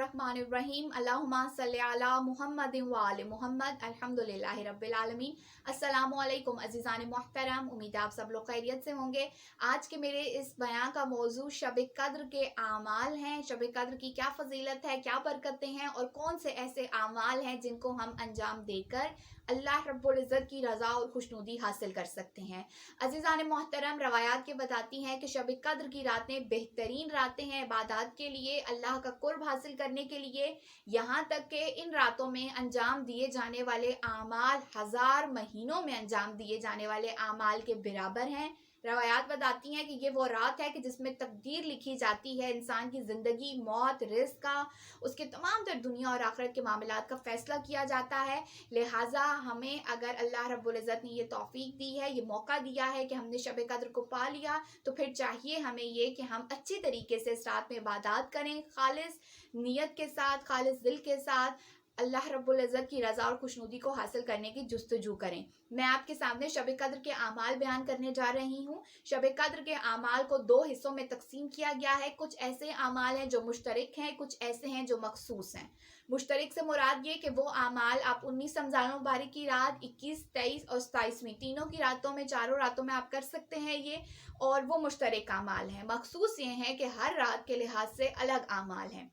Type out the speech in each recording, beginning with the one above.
बिस्मिल्लाहिर्रहमानिर्रहीम अल्लाहुम्मा सल्ली अला मुहम्मद व आले मुहम्मद अल्हम्दुलिल्लाहि रब्बिल आलमीन। अस्सलामु अलैकुम अज़ीज़ान मोहतरम, उम्मीद है आप सब लोग खैरियत से होंगे। आज के मेरे इस बयान का मौजू शब कद्र के आमाल हैं। शब कद्र की क्या फजीलत है, क्या बरकतें हैं और कौन से ऐसे आमाल हैं जिनको हम अंजाम देकर अल्लाह रब्बुल इज़्ज़त की रज़ा और खुशनुदी हासिल कर सकते हैं। अज़ीज़ान मोहतरम, रवायात के बताती हैं कि शब कद्र की रातें बेहतरीन रातें हैं इबादत के लिए, अल्लाह का कुर्ब हासिल करने के लिए। यहाँ तक कि इन रातों में अंजाम दिए जाने वाले आमाल 1000 महीनों में अंजाम दिए जाने वाले आमाल के बराबर हैं। रवायात बताती हैं कि ये वो रात है कि जिसमें तकदीर लिखी जाती है, इंसान की ज़िंदगी, मौत, रिज़्क़ का, उसके तमाम तर दुनिया और आखिरत के मामलात का फ़ैसला किया जाता है। लिहाजा हमें अगर अल्लाह रब्बुल इज़्ज़त ने ये तौफ़ीक दी है, ये मौका दिया है कि हमने शब कद्र को पा लिया, तो फिर चाहिए हमें ये कि हम अच्छी तरीके से इस रात में इबादत करें, खालिस नियत के साथ, खालिस दिल के साथ अल्लाह रब्बुल इज़्ज़त की रज़ा और खुशनुदी को हासिल करने की जुस्तजू करें। मैं आपके सामने शब कद्र के आमाल बयान करने जा रही हूँ। शब कद्र के आमाल को 2 हिस्सों में तकसीम किया गया है। कुछ ऐसे आमाल हैं जो मुश्तरक हैं, कुछ ऐसे हैं जो मखसूस हैं। मुश्तरक से मुराद ये कि वो आमाल आप 19 रमज़ान मुबारक की रात, 21, 23 और 27वीं तीनों की रातों में, चारों रातों में आप कर सकते हैं ये, और वो मुश्तरक आमाल हैं। मखसूस ये हैं कि हर रात के लिहाज से अलग आमाल हैं।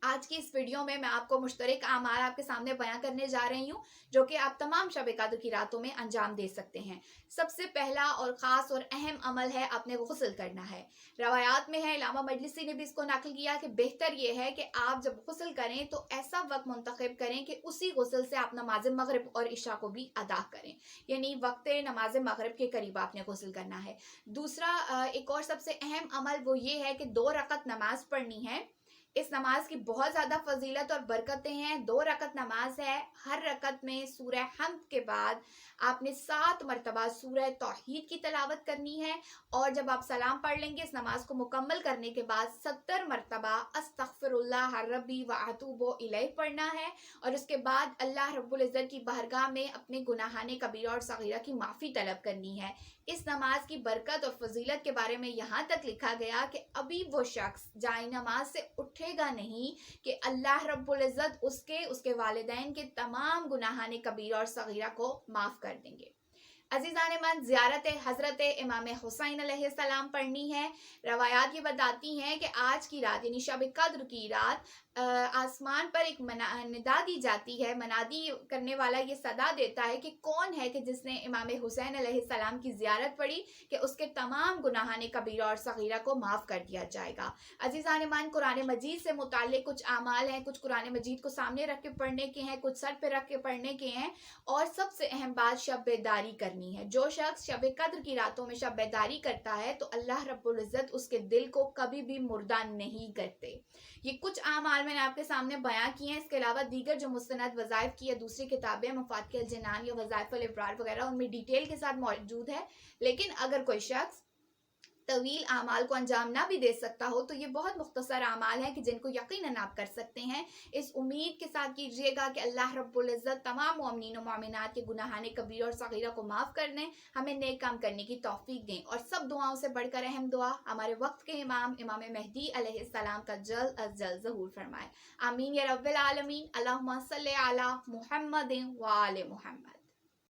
आज की इस वीडियो में मैं आपको मुश्तरक आमाल आपके सामने बयां करने जा रही हूँ जो कि आप तमाम शब कद्र की रातों में अंजाम दे सकते हैं। सबसे पहला और ख़ास और अहम अमल है अपने गुस्ल करना है। रवायात में है, इमाम मजलिसी ने भी इसको नकल किया कि बेहतर ये है कि आप जब गुस्ल करें तो ऐसा वक्त मुंतखब करें कि उसी गुस्ल से आप नमाज मगरिब और इशा को भी अदा करें, यानी वक्त नमाज मगरिब के करीब आपने गुस्ल करना है। दूसरा एक और सबसे अहम अमल वो ये है कि 2 रकत नमाज पढ़नी है। इस नमाज की बहुत ज़्यादा फजीलत और बरकतें हैं। 2 रकत नमाज है, हर रकत में सूरह हम्द के बाद आपने 7 मरतबा सूरह तौहीद की तिलावत करनी है, और जब आप सलाम पढ़ लेंगे इस नमाज को मुकम्मल करने के बाद 70 मरतबा अस्तगफिरुल्लाह रब्बी व अतूबु इलैह पढ़ना है, और उसके बाद अल्लाह रब्बुल इज़्ज़त की बारगाह में अपने गुनाहाने कबीरा और सगीरा की माफ़ी तलब करनी है। इस नमाज की बरकत और फजीलत के बारे में यहाँ तक लिखा गया कि अभी वो शख्स जाए नमाज से उठेगा नहीं कि अल्लाह रब्बुल इज़्ज़त उसके वालिदैन के तमाम गुनाहाने कबीरा और सगीरा को माफ़ कर देंगे। अज़ीज़ान मन, ज़ियारत हज़रत इमाम हुसैन अलैहिस्सलाम पढ़नी है। रवायात ये बताती हैं कि आज की रात यानी शब कद्र की रात आसमान पर एक निदा दी जाती है। मनादी करने वाला ये सदा देता है कि कौन है कि जिसने इमाम हुसैन अलैहिस्सलाम की ज़ियारत पढ़ी कि उसके तमाम गुनाहाने कबीरा और सगीरा को माफ़ कर दिया जाएगा। अज़ीज़ान मन, कुरान मजीद से मुताल्लिक़ कुछ आमाल हैं, कुछ कुरान मजीद को सामने रख के पढ़ने के हैं, कुछ सर पे रख के पढ़ने के हैं, और सबसे अहम बात शब बेदारी करनी है। जो शख्स शब कद्र की रातों में शब बेदारी करता है तो अल्लाह रब्बुल इज़्ज़त उसके दिल को कभी भी मुर्दा नहीं करते। ये कुछ आमाल मैंने आपके सामने बयां किए हैं। इसके अलावा दीगर जो मुस्तनद वज़ाइफ की या दूसरी किताबें मफातिहुल जिनान या वज़ाइफुल इब्रार वगैरह उनमें डिटेल के साथ मौजूद है। लेकिन अगर कोई शख्स तवील आमाल को अंजाम ना भी दे सकता हो तो ये बहुत मुख्तसर आमाल हैं कि जिनको यकीनन आप कर सकते हैं। इस उम्मीद के साथ कीजिएगा कि अल्लाह रब्बुल इज़्ज़त तमाम मोमिनीन व मोमिनात के गुनाहाने कबीरा और सगीरा को माफ़ कर दें, हमें नेक काम करने की तौफीक दें, और सब दुआओं से बढ़कर अहम दुआ हमारे वक्त के इमाम महदी अलैहिस्सलाम का जल्द अज जल्द ज़हूर फरमाए। आमीन या रब्बिल आलमीन। अल्लाहुम्मा सल्ली अला मुहम्मदिन व आले मुहम्मद।